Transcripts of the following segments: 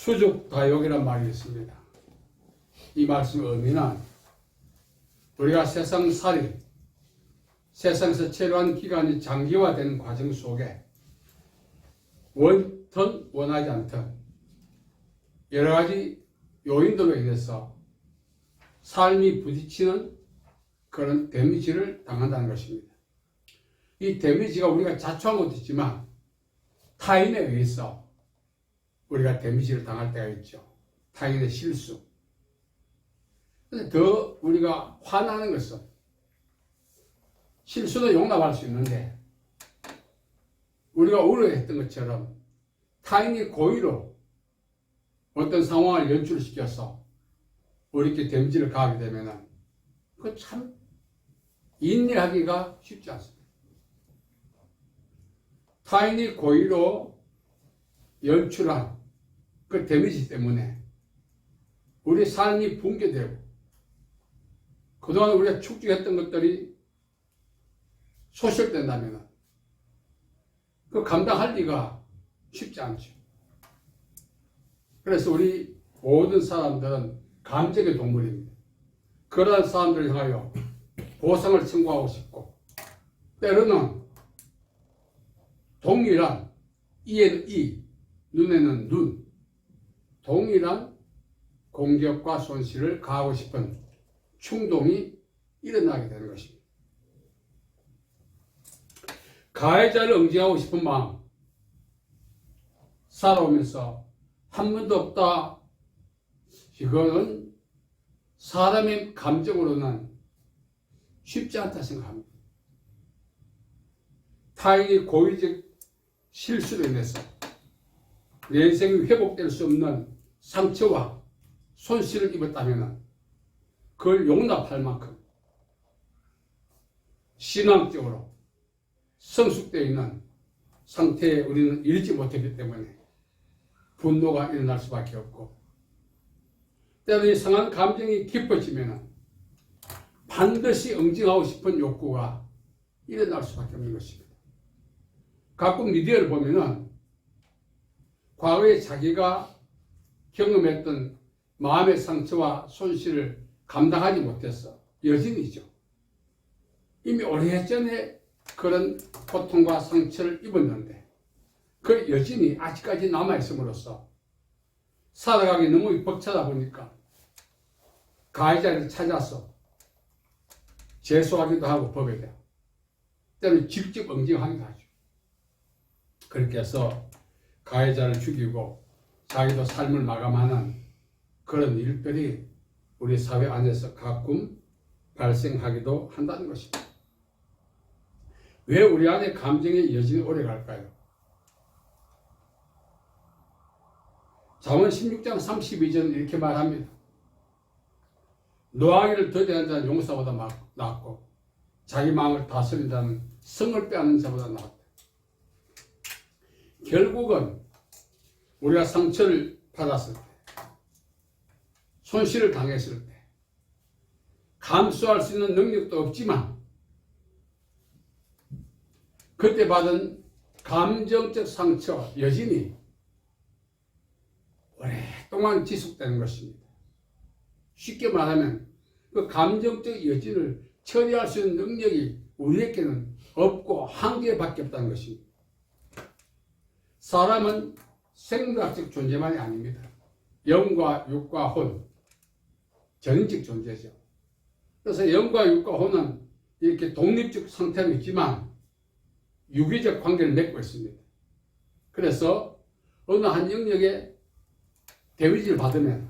수죽다욕이란 말이 있습니다. 이 말씀의 의미는 우리가 세상살이, 세상에서 체류한 기간이 장기화되는 과정 속에 원든 원하지 않든 여러 가지 요인들로 인해서 삶이 부딪히는 그런 데미지를 당한다는 것입니다. 이 데미지가 우리가 자초한 것도 있지만 타인에 의해서 우리가 데미지를 당할 때가 있죠. 타인의 실수. 근데 더 우리가 화나는 것은 실수도 용납할 수 있는데 우리가 우려했던 것처럼 타인이 고의로 어떤 상황을 연출시켜서 우리께 데미지를 가하게 되면 그거 참 인내하기가 쉽지 않습니다. 타인이 고의로 연출한 그 데미지 때문에 우리 삶이 붕괴되고 그동안 우리가 축적했던 것들이 소실된다면 그 감당할 리가 쉽지 않죠. 그래서 우리 모든 사람들은 감정의 동물입니다. 그러한 사람들을 향하여 보상을 청구하고 싶고 때로는 동일한 이에는 이, 눈에는 눈, 동일한 공격과 손실을 가하고 싶은 충동이 일어나게 되는 것입니다. 가해자를 응징하고 싶은 마음, 살아오면서 한 번도 없다. 이거는 사람의 감정으로는 쉽지 않다 생각합니다. 타인이 고의적 실수로 인해서 내 인생이 회복될 수 없는 상처와 손실을 입었다면 그걸 용납할 만큼 신앙적으로 성숙되어 있는 상태에 우리는 이르지 못했기 때문에 분노가 일어날 수밖에 없고 때로 이 상한 감정이 깊어지면 반드시 응징하고 싶은 욕구가 일어날 수밖에 없는 것입니다. 가끔 미디어를 보면은 과거에 자기가 경험했던 마음의 상처와 손실을 감당하지 못해서 여진이죠. 이미 오래전에 그런 고통과 상처를 입었는데 그 여진이 아직까지 남아있음으로써 살아가기 너무 벅차다 보니까 가해자를 찾아서 제소하기도 하고 법에 대해 때로는 직접 응징하기도 하죠. 그렇게 해서 가해자를 죽이고 자기도 삶을 마감하는 그런 일들이 우리 사회 안에서 가끔 발생하기도 한다는 것입니다. 왜 우리 안에 감정의 여진이 오래 갈까요? 잠언 16장 32절은 이렇게 말합니다. 노하기를 더디하는 자는 용사보다 낫고 자기 마음을 다스린 자는 성을 빼앗는 자보다 낫다. 결국은 우리가 상처를 받았을 때, 손실을 당했을 때 감수할 수 있는 능력도 없지만 그때 받은 감정적 상처, 여진이 오랫동안 지속되는 것입니다. 쉽게 말하면 그 감정적 여진을 처리할 수 있는 능력이 우리에게는 없고 한계밖에 없다는 것입니다. 사람은 생물학적 존재만이 아닙니다. 영과 육과 혼, 전인적 존재죠. 그래서 영과 육과 혼은 이렇게 독립적 상태는 있지만 유기적 관계를 맺고 있습니다. 그래서 어느 한 영역에 데미지를 받으면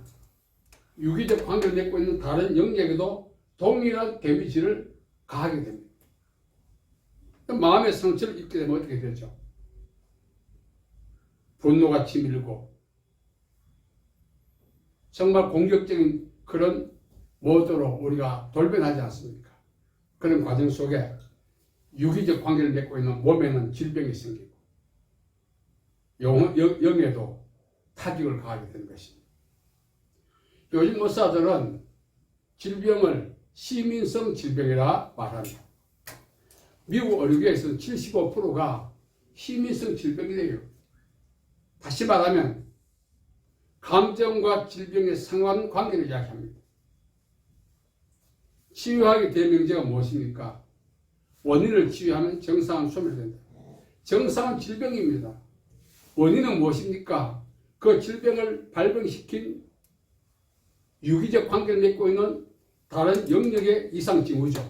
유기적 관계를 맺고 있는 다른 영역에도 동일한 데미지를 가하게 됩니다. 마음의 상처를 입게 되면 어떻게 되죠? 분노가 치밀고 정말 공격적인 그런 모드로 우리가 돌변하지 않습니까? 그런 과정 속에 유기적 관계를 맺고 있는 몸에는 질병이 생기고 영에도 타격을 가하게 되는 것입니다. 요즘 의사들은 질병을 시민성 질병이라 말합니다. 미국 의료계에서는 75%가 시민성 질병이래요. 다시 말하면 감정과 질병의 상관관계를 이야기합니다. 치유하기 대명제가 무엇입니까? 원인을 치유하면 정상은 소멸된다. 정상은 질병입니다. 원인은 무엇입니까? 그 질병을 발병시킨 유기적 관계를 맺고 있는 다른 영역의 이상 징후죠.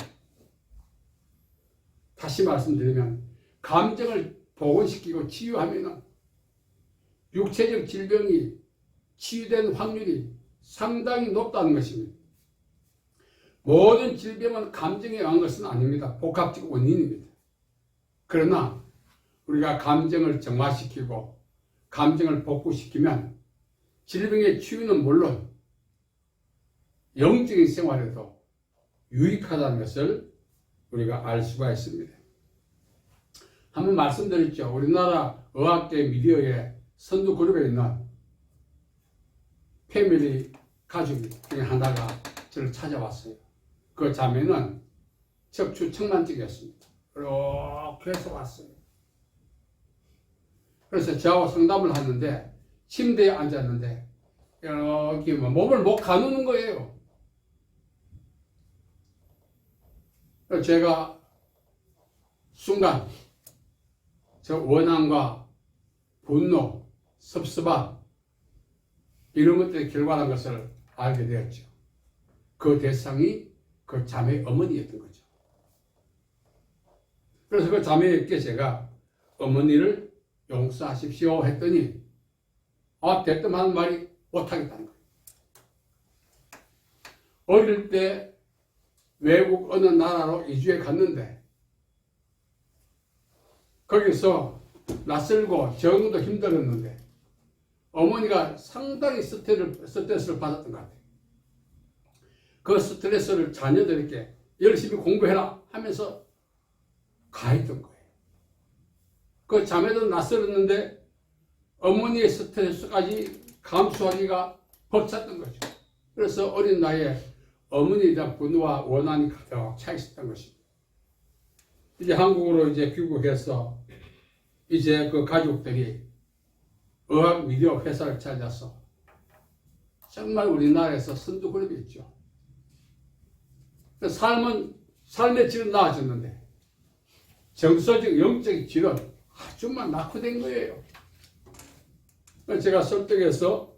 다시 말씀드리면 감정을 복원시키고 치유하면 육체적 질병이 치유된 확률이 상당히 높다는 것입니다. 모든 질병은 감정에 의한 것은 아닙니다. 복합적 원인입니다. 그러나 우리가 감정을 정화시키고 감정을 복구시키면 질병의 치유는 물론 영적인 생활에도 유익하다는 것을 우리가 알 수가 있습니다. 한번 말씀드렸죠. 우리나라 의학계 미디어의 선두 그룹에 있는 패밀리 가족 중에 하나가 저를 찾아왔어요. 그 자매는 척추 측만증이었습니다. 이렇게 해서 왔어요. 그래서 저하고 상담을 하는데 침대에 앉았는데 이렇게 몸을 못 가누는 거예요. 그래서 제가 순간 저 원한과 분노, 섭섭함 이런 것들이 결과란 것을 알게 되었죠. 그 대상이 그 자매의 어머니였던 거죠. 그래서 그 자매에게 제가 어머니를 용서하십시오 했더니 대뜸 하는 말이 못하겠다는 거예요. 어릴 때 외국 어느 나라로 이주해 갔는데 거기서 낯설고 적응도 힘들었는데 어머니가 상당히 스트레스를 받았던 것 같아요. 그 스트레스를 자녀들에게 열심히 공부해라 하면서 가했던 거예요. 그 자매도 낯설었는데 어머니의 스트레스까지 감수하기가 벅찼던 거죠. 그래서 어린 나이에 어머니에 대한 분노와 원한이 가득 차 있었던 것입니다. 이제 한국으로 이제 귀국해서 이제 그 가족들이 의학 미디어 회사를 찾아서 정말 우리나라에서 선두 그룹이 있죠. 삶의 질은 나아졌는데 정서적 영적인 질은 아주만 낙후된 거예요. 제가 설득해서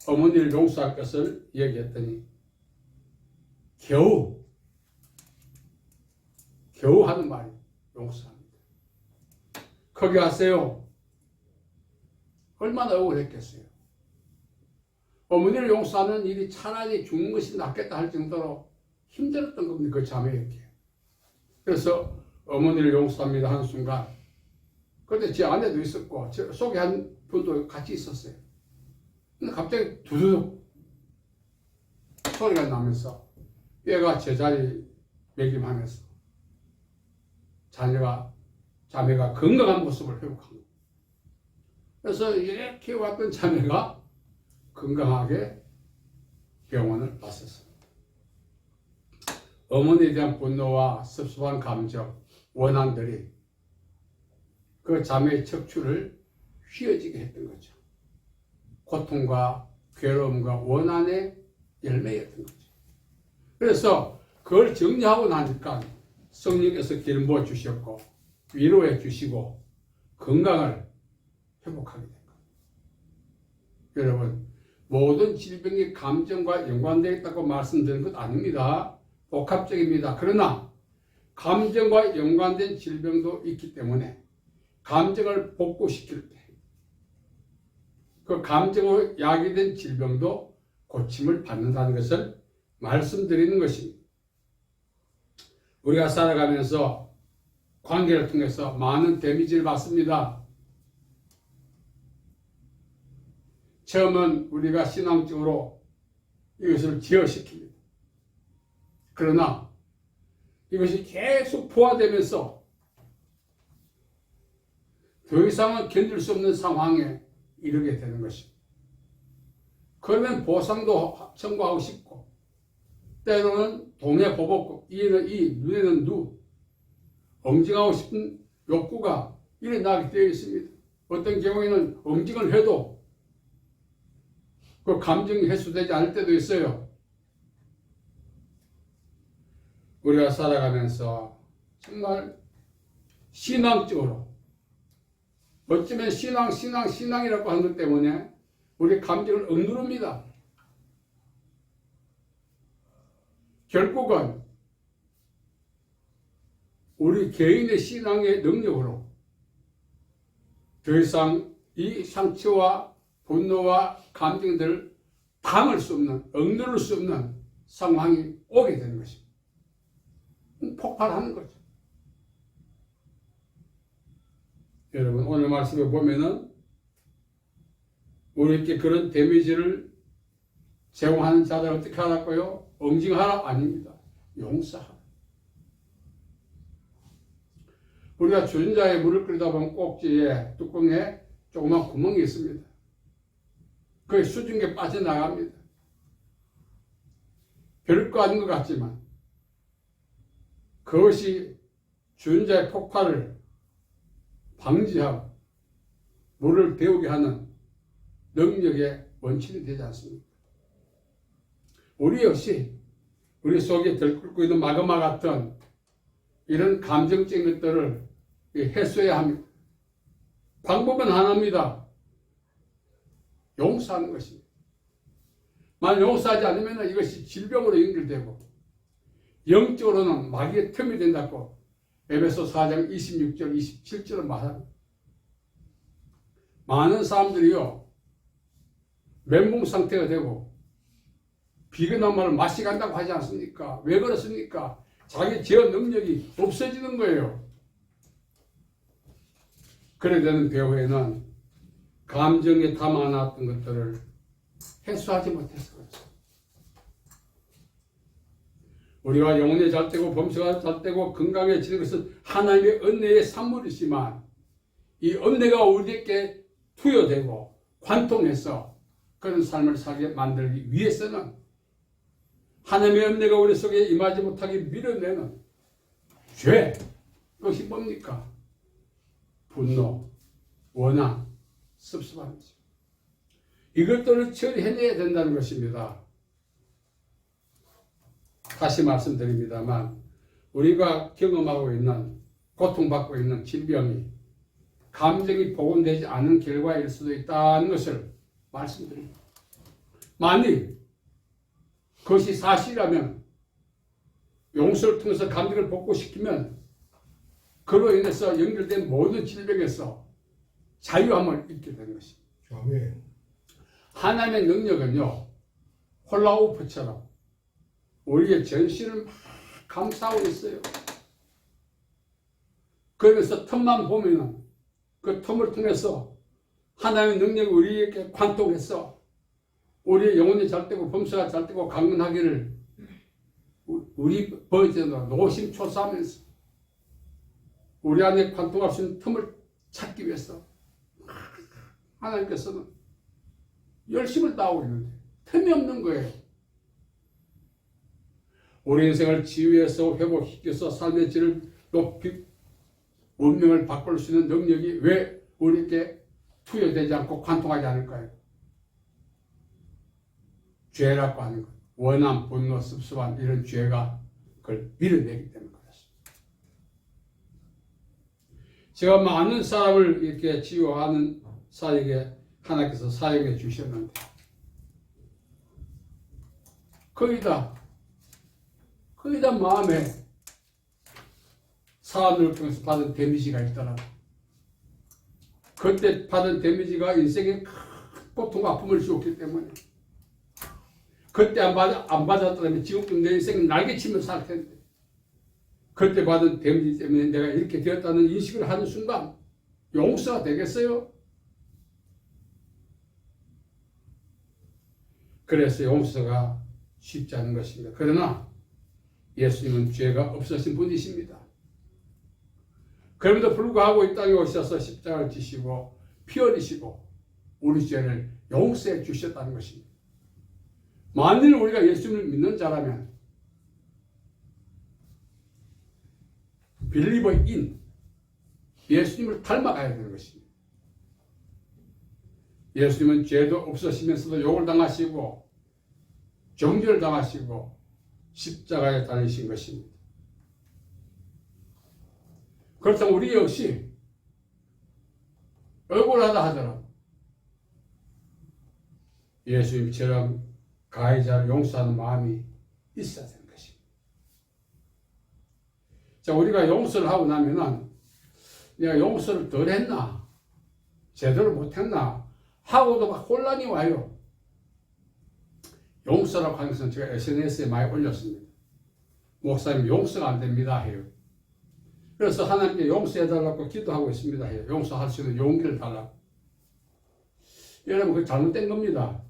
어머니를 용서할 것을 얘기했더니 겨우 하는 말이 용서합니다. 거기 가세요. 얼마나 억울했겠어요. 어머니를 용서하는 일이 차라리 죽는 것이 낫겠다 할 정도로 힘들었던 겁니다. 그 자매에게. 그래서 어머니를 용서합니다 하는 순간 그때 제 아내도 있었고 저 속에 한 분도 같이 있었어요. 근데 갑자기 두두둑 소리가 나면서 얘가 제자리 매김하면서 자매가 건강한 모습을 회복한 거예요. 그래서 이렇게 왔던 자매가 건강하게 병원을 왔었습니다. 어머니에 대한 분노와 섭섭한 감정, 원한들이 그 자매의 척추를 휘어지게 했던 거죠. 고통과 괴로움과 원한의 열매였던 거죠. 그래서 그걸 정리하고 나니까 성령께서 길 부어 주셨고 위로해 주시고 건강을 회복하게 된 거예요. 여러분, 모든 질병이 감정과 연관되어 있다고 말씀드린 것 아닙니다. 복합적입니다. 그러나 감정과 연관된 질병도 있기 때문에 감정을 복구시킬 때 그 감정으로 야기된 질병도 고침을 받는다는 것을 말씀드리는 것입니다. 우리가 살아가면서 관계를 통해서 많은 데미지를 받습니다. 처음은 우리가 신앙적으로 이것을 제어시킵니다. 그러나 이것이 계속 부화되면서 더 이상은 견딜 수 없는 상황에 이르게 되는 것입니다. 그러면 보상도 청구하고 싶고 때로는 동해 보복고 이에는 이 눈에는 눈 응징하고 싶은 욕구가 일어나게 되어 있습니다. 어떤 경우에는 응징을 해도 그 감정이 해소되지 않을 때도 있어요. 우리가 살아가면서 정말 신앙적으로 어쩌면 신앙이라고 하는 것 때문에 우리 감정을 억누릅니다. 결국은 우리 개인의 신앙의 능력으로 더 이상 이 상처와 분노와 감정들을 담을 수 없는, 억누를 수 없는 상황이 오게 되는 것입니다. 폭발하는 거죠. 여러분, 오늘 말씀에 보면은 우리에게 그런 데미지를 제공하는 자들 어떻게 하라고요? 응징하라? 아닙니다. 용서하라. 우리가 주전자에 물을 끓이다 보면 꼭지에 뚜껑에 조그만 구멍이 있습니다. 그게 수증기가 빠져나갑니다. 별거 아닌 것 같지만 그것이 주전자의 폭발을 방지하고 물을 데우게 하는 능력의 원천이 되지 않습니까? 우리 역시 우리 속에 들끓고 있는 마그마 같은 이런 감정적인 것들을 해소해야 합니다. 방법은 하나입니다. 용서하는 것입니다. 만약 용서하지 않으면 이것이 질병으로 연결되고 영적으로는 마귀의 틈이 된다고 에베소 4장 26절 27절은 말합니다. 많은 사람들이요 멘붕 상태가 되고 비근한 말을 마시간다고 하지 않습니까? 왜 그렇습니까? 자기 제어 능력이 없어지는 거예요. 그래 되는 배후에는 감정에 담아놨던 것들을 해소하지 못해서 그렇죠. 우리가 영혼이 잘되고 범사가 잘되고 건강해지는 것은 하나님의 은혜의 산물이지만 이 은혜가 우리에게 투여되고 관통해서 그런 삶을 살게 만들기 위해서는 하나님의 은혜가 우리 속에 임하지 못하게 밀어내는 죄, 그것이 뭡니까? 분노, 원한, 섭섭한 거죠. 이것들을 처리해내야 된다는 것입니다. 다시 말씀드립니다만 우리가 경험하고 있는 고통받고 있는 질병이 감정이 복원되지 않은 결과일 수도 있다는 것을 말씀드립니다. 만일 그것이 사실이라면 용서를 통해서 감정을 복구시키면 그로 인해서 연결된 모든 질병에서 자유함을 잊게 되는 것입니다. 아멘. 하나님의 능력은요 홀라우프처럼 우리의 전신을 막 감싸고 있어요. 그러면서 틈만 보면은 그 틈을 통해서 하나님의 능력이 우리에게 관통해서 우리의 영혼이 잘되고 범사가 잘되고 강건하기를 우리 버전으로 노심초사하면서 우리 안에 관통할 수 있는 틈을 찾기 위해서 하나님께서는 열심을 다하고 있는데 틈이 없는 거예요. 우리 인생을 지휘해서 회복시켜서 삶의 질을 높이 운명을 바꿀 수 있는 능력이 왜 우리에게 투여되지 않고 관통하지 않을까요? 죄라고 하는 것, 원한, 분노, 섭섭한 이런 죄가 그걸 밀어내기 때문에 그렇습니다. 제가 많은 사람을 이렇게 치유하는 사역에 하나님께서 사역해 주셨는데 거의 다 마음에 사람들을 통해서 받은 데미지가 있더라고요. 그때 받은 데미지가 인생에 큰 고통과 아픔을 주었기 때문에 그때 안 받았더라면 지금 내 인생은 날개치며 살 텐데 그때 받은 데미지 때문에 내가 이렇게 되었다는 인식을 하는 순간 용서가 되겠어요? 그래서 용서가 쉽지 않은 것입니다. 그러나 예수님은 죄가 없으신 분이십니다. 그럼에도 불구하고 이 땅에 오셔서 십자가를 지시고 피 흘리시고 우리 죄를 용서해 주셨다는 것입니다. 만일 우리가 예수님을 믿는 자라면 빌리버인 예수님을 닮아가야 되는 것입니다. 예수님은 죄도 없으시면서도 욕을 당하시고 정죄를 당하시고 십자가에 달리신 것입니다. 그렇다면 우리 역시 억울하다 하더라도 예수님처럼 가해자를 용서하는 마음이 있어야 되는 것입니다. 자, 우리가 용서를 하고 나면은 내가 용서를 덜 했나? 제대로 못했나? 하고도 막 혼란이 와요. 용서라고 하는 것은 제가 SNS에 많이 올렸습니다. 목사님 용서가 안 됩니다 해요. 그래서 하나님께 용서해달라고 기도하고 있습니다 해요. 용서할 수 있는 용기를 달라고. 여러분, 그게 잘못된 겁니다.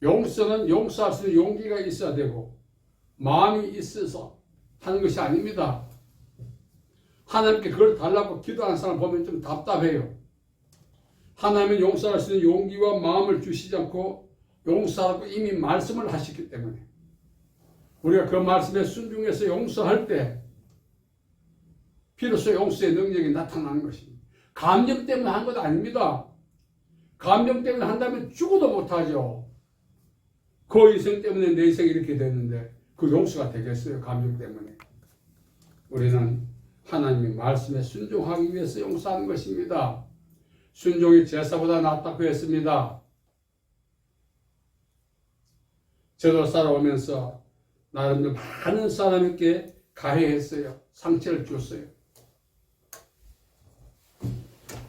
용서는 용서할 수 있는 용기가 있어야 되고 마음이 있어서 하는 것이 아닙니다. 하나님께 그걸 달라고 기도하는 사람 보면 좀 답답해요. 하나님은 용서할 수 있는 용기와 마음을 주시지 않고 용서하라고 이미 말씀을 하셨기 때문에 우리가 그 말씀에 순종해서 용서할 때 비로소 용서의 능력이 나타나는 것입니다. 감정 때문에 한 것 아닙니다. 감정 때문에 한다면 죽어도 못하죠. 그 인생 때문에 내 인생이 이렇게 됐는데 그 용서가 되겠어요? 감정 때문에. 우리는 하나님의 말씀에 순종하기 위해서 용서하는 것입니다. 순종이 제사보다 낫다고 했습니다. 저도 살아오면서 나름대로 많은 사람에게 가해했어요. 상처를 줬어요.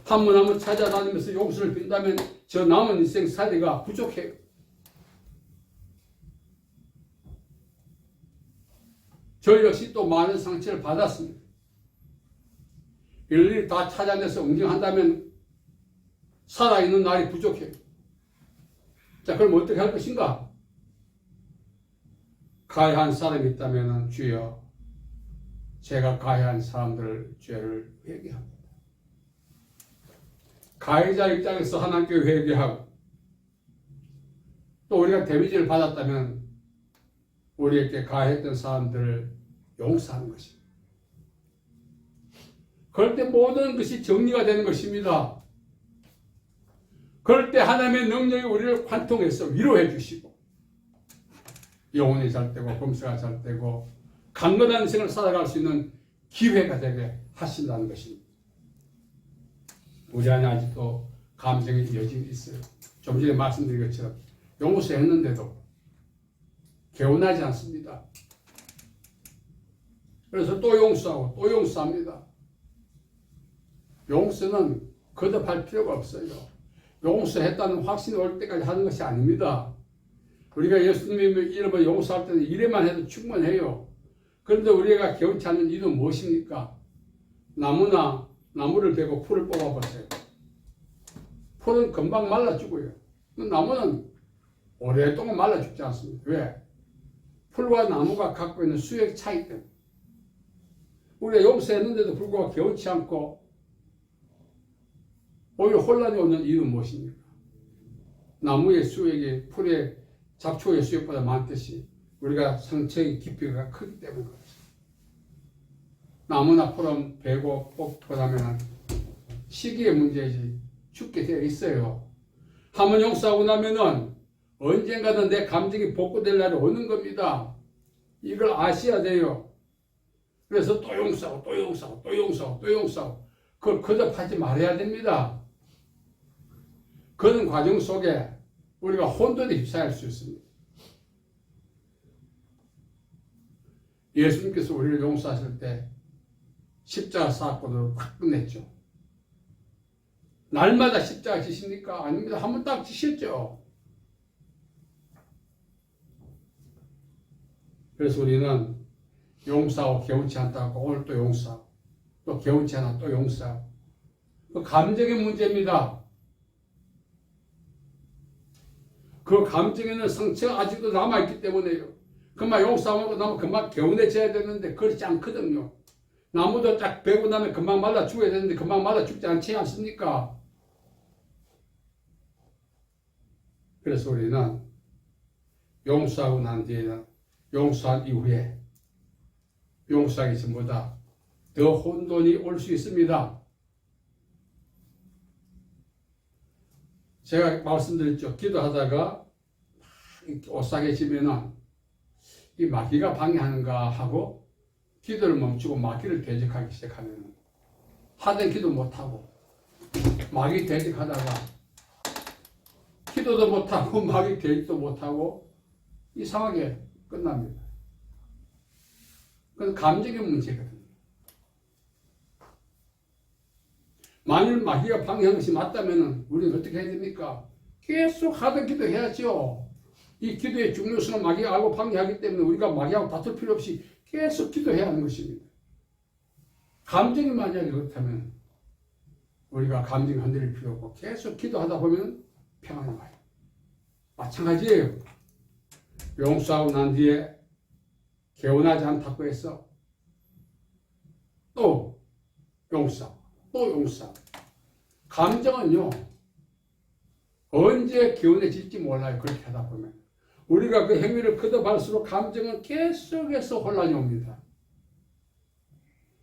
한 번 한 번 찾아다니면서 용서를 빈다면 저 남은 인생 살이가 부족해요. 저 역시 또 많은 상처를 받았습니다. 일일이 다 찾아내서 응징한다면 살아있는 날이 부족해요. 자, 그럼 어떻게 할 것인가? 가해한 사람이 있다면 주여 제가 가해한 사람들 죄를 회개합니다. 가해자 입장에서 하나님께 회개하고 또 우리가 데미지를 받았다면 우리에게 가해했던 사람들을 용서하는 것입니다. 그럴 때 모든 것이 정리가 되는 것입니다. 그럴 때 하나님의 능력이 우리를 관통해서 위로해 주시고 영혼이 잘 되고 검사가 잘 되고 강건한 인생을 살아갈 수 있는 기회가 되게 하신다는 것입니다. 우리 안에 아직도 감정의 여진이 있어요. 좀 전에 말씀드린 것처럼 용서했는데도 개운하지 않습니다. 그래서 또 용서하고 또 용서합니다. 용서는 거듭할 필요가 없어요. 용서했다는 확신이 올 때까지 하는 것이 아닙니다. 우리가 예수님의 이름을 용서할 때는 이래만 해도 충분해요. 그런데 우리가 개운치 않는 이유는 무엇입니까? 나무를 베고 풀을 뽑아보세요. 풀은 금방 말라 죽어요. 나무는 오랫동안 말라 죽지 않습니다. 왜? 풀과 나무가 갖고 있는 수액 차이 때문에. 우리가 용서했는데도 불구하고 개운치 않고 오히려 혼란이 오는 이유는 무엇입니까? 나무의 수액이 풀의 잡초의 수액보다 많듯이 우리가 상처의 깊이가 크기 때문에 그렇죠. 나무나 풀은 베고 뽑고 나면 시기의 문제이지 죽게 되어 있어요. 한번 용서하고 나면은 언젠가는 내 감정이 복구될 날이 오는 겁니다. 이걸 아셔야 돼요. 그래서 또 용서하고 또 용서하고 또 용서하고 또 용서하고 그걸 거듭하지 말아야 됩니다. 그런 과정 속에 우리가 혼돈에 휩싸일 수 있습니다. 예수님께서 우리를 용서하실 때 십자가 사건으로 확 끝냈죠. 날마다 십자가 지십니까? 아닙니다. 한 번 딱 지셨죠. 그래서 우리는 용서하고 개운치 않다고 오늘 또 용서하고 또 개운치 않아 또 용서하고 그 감정의 문제입니다. 그 감정에는 상처가 아직도 남아있기 때문에요. 금방 용서하고 나면 금방 개운해져야 되는데 그렇지 않거든요. 나무도 딱 베고 나면 금방 말라 죽어야 되는데 금방 말라 죽지 않지 않습니까? 그래서 우리는 용서하고 난 뒤에는 용서한 이후에 용서하기 전보다 더 혼돈이 올 수 있습니다. 제가 말씀드렸죠. 기도하다가 이렇게 오싹해지면은 이 마귀가 방해하는가 하고 기도를 멈추고 마귀를 대적하기 시작하면 하던 기도 못하고 마귀 대적하다가 기도도 못하고 마귀 대적도 못하고 이상하게 끝납니다. 그건 감정의 문제거든요. 만일 마귀가 방해한 것이 맞다면 우리는 어떻게 해야 됩니까? 계속 하던 기도 해야죠. 이 기도의 중요성을 마귀가 알고 방해하기 때문에 우리가 마귀하고 다툴 필요 없이 계속 기도해야 하는 것입니다. 감정이 만약에 그렇다면 우리가 감정 흔들릴 필요 없고 계속 기도하다 보면 평안이 와요. 마찬가지예요. 용서하고 난 뒤에 개운하지 않다고 해서 또 용서, 또 용서. 감정은요, 언제 개운해질지 몰라요. 그렇게 하다 보면. 우리가 그 행위를 거듭할수록 감정은 계속해서 혼란이 옵니다.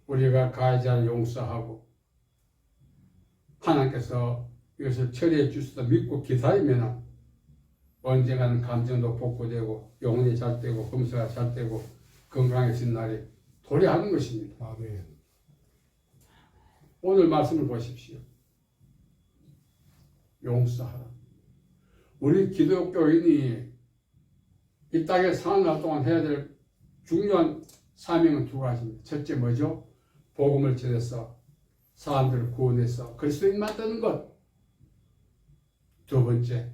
우리가 가해자를 용서하고 하나님께서 이것을 처리해 주셔서 믿고 기다리면 언젠가는 감정도 복구되고 영혼이 잘 되고 검사가 잘 되고 건강해진 날이 도래하는 것입니다. 아멘. 오늘 말씀을 보십시오. 용서하라. 우리 기독교인이 이 땅에 사는 날 동안 해야 될 중요한 사명은 두 가지입니다. 첫째 뭐죠? 복음을 전해서 사람들을 구원해서 그리스도인 만드는 것. 두 번째,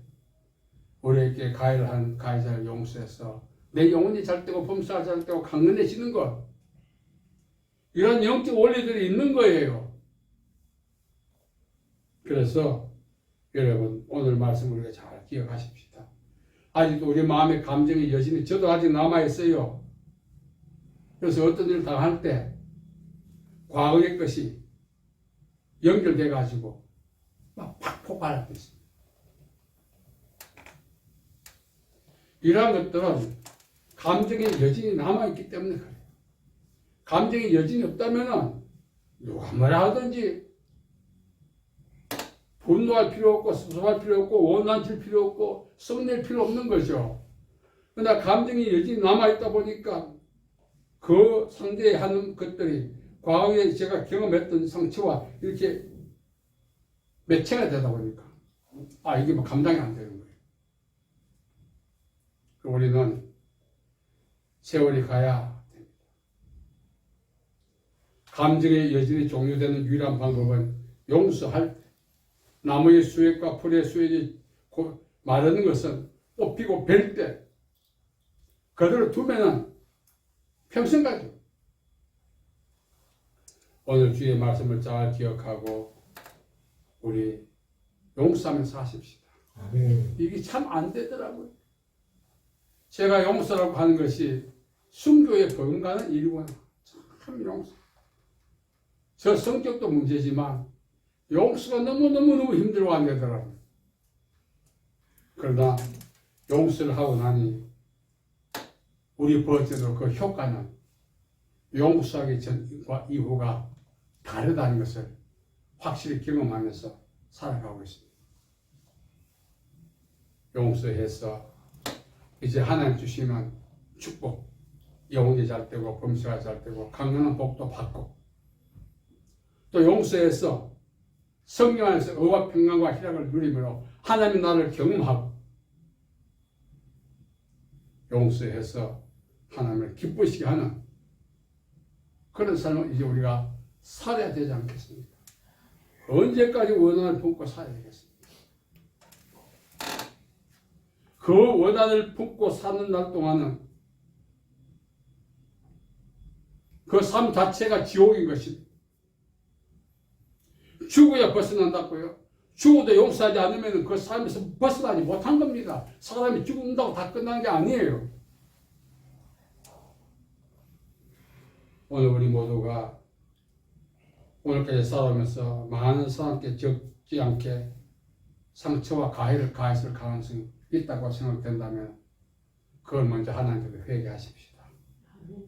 우리에게 가해를 한 가해자를 용서해서 내 영혼이 잘 되고 범사가 잘 되고 강건해지는 것. 이런 영적 원리들이 있는 거예요. 그래서 여러분 오늘 말씀 우리가 잘 기억하십시다. 아직도 우리 마음의 감정이 여전히 저도 아직 남아있어요. 그래서 어떤 일을 당할 때 과거의 것이 연결돼 가지고 막 팍 폭발할 때 있습니다. 이러한 것들은 감정이 여전히 남아있기 때문에 그래요. 감정이 여전히 없다면 누가 뭐라 하든지 분노할 필요 없고 섭섭할 필요 없고 원한칠 필요 없고 썩낼 필요 없는 거죠. 그러나 감정이 여전히 남아있다 보니까 그 상대에 하는 것들이 과거에 제가 경험했던 상처와 이렇게 매체가 되다 보니까 이게 뭐 감당이 안 되는 거예요. 우리는 세월이 가야 됩니다. 감정의 여전히 종료되는 유일한 방법은 용서할 때 나무의 수액과 풀의 수액이 마르는 것은 뽑히고 벨 때 그대로 두면은 평생 가죠. 오늘 주의 말씀을 잘 기억하고 우리 용서하면서 하십시다. 아멘. 이게 참 안 되더라고요. 제가 용서라고 하는 것이 순교에 버금가는 일이구나. 참 용서. 저 성격도 문제지만 용서가 너무너무 힘들어 안 되더라고요. 그러나 용서를 하고 나니 우리 버텨도 그 효과는 용서하기 전과 이후가 다르다는 것을 확실히 경험하면서 살아가고 있습니다. 용서해서 이제 하나님 주시는 축복, 영혼이 잘 되고 범사가 잘 되고 강건한 복도 받고 또 용서해서 성령 안에서 의와 평강과 희락을 누리므로 하나님 나라를 경험하고 용서해서 하나님을 기쁘시게 하는 그런 삶을 이제 우리가 살아야 되지 않겠습니까? 언제까지 원한을 품고 살아야 되겠습니까? 그 원한을 품고 사는 날 동안은 그 삶 자체가 지옥인 것입니다. 죽어야 벗어난다고요? 죽어도 용서하지 않으면 그 삶에서 벗어나지 못한 겁니다. 사람이 죽는다고 다 끝난 게 아니에요. 오늘 우리 모두가 오늘까지 살아오면서 많은 사람께 적지 않게 상처와 가해를 가했을 가능성이 있다고 생각된다면 그걸 먼저 하나님께 회개하십시다.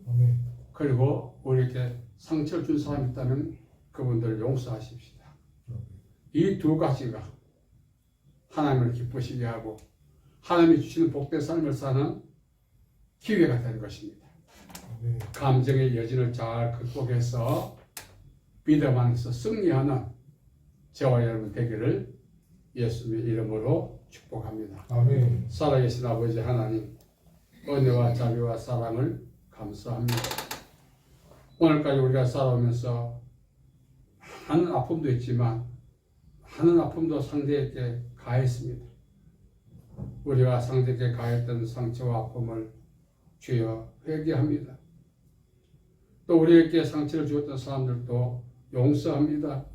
아멘. 그리고 우리에게 상처를 준 사람이 있다면 그분들을 용서하십시다. 이 두 가지가 하나님을 기쁘시게 하고 하나님이 주시는 복된 삶을 사는 기회가 된 것입니다. 아멘. 감정의 여진을 잘 극복해서 믿음 안에서 승리하는 저와 여러분 되기를 예수님의 이름으로 축복합니다. 아멘. 살아계신 아버지 하나님, 은혜와 자비와 사랑을 감사합니다. 오늘까지 우리가 살아오면서 많은 아픔도 있지만 많은 아픔도 상대에게 가했습니다. 우리가 상대에게 가했던 상처와 아픔을 주여 회개합니다. 또 우리에게 상처를 주었던 사람들도 용서합니다.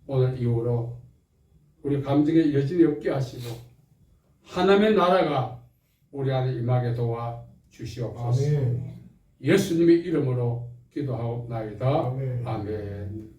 오늘 이후로 우리 감정의 여진이 없게 하시고 하나님의 나라가 우리 안에 임하게 도와 주시옵소서. 아멘. 예수님의 이름으로 기도하옵나이다. 아멘. 아멘.